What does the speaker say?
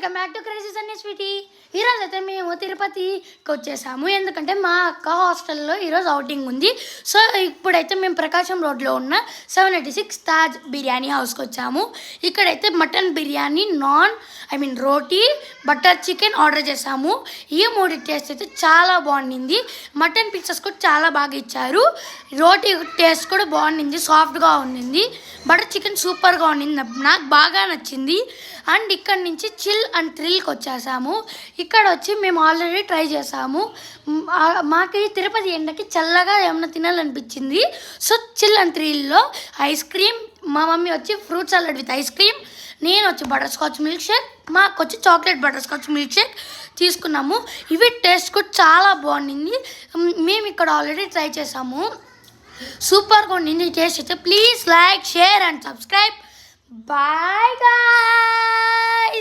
Welcome back to crazy Sunny Sweety. ఈరోజు అయితే మేము తిరుపతికి వచ్చేసాము, ఎందుకంటే మా అక్క హాస్టల్లో ఈరోజు అవుటింగ్ ఉంది. సో ఇప్పుడైతే మేము ప్రకాశం రోడ్లో ఉన్న 786 తాజ్ బిర్యానీ హౌస్కి వచ్చాము. ఇక్కడైతే మటన్ బిర్యానీ, రోటీ, బటర్ చికెన్ ఆర్డర్ చేసాము. ఈ మూడి టేస్ట్ అయితే చాలా బాగుండింది. మటన్ పీసెస్ కూడా చాలా బాగా ఇచ్చారు. రోటీ టేస్ట్ కూడా బాగుండింది, సాఫ్ట్గా ఉండింది. బటర్ చికెన్ సూపర్గా ఉండింది, నాకు బాగా నచ్చింది. అండ్ ఇక్కడ నుంచి చిల్ అండ్ థ్రిల్కి వచ్చేసాము. ఇక్కడ వచ్చి మేము ఆల్రెడీ ట్రై చేసాము. మాకు ఈ తిరుపతి ఎండకి చల్లగా ఏమన్నా తినాలనిపించింది. సో చిల్ అండ్ థ్రిల్లో ఐస్ క్రీమ్, మా మమ్మీ వచ్చి fruit salad with ice cream, నేను వచ్చి బటర్ స్కాచ్ మిల్క్ షేక్, మాకు వచ్చి chocolate butter scotch milk shake తీసుకున్నాము. ఇవి టేస్ట్ కూడా చాలా బాగుండింది. మేము ఇక్కడ ఆల్రెడీ ట్రై చేసాము, సూపర్గా ఉండింది టేస్ట్ అయితే. Please like, share and subscribe. Bye guys.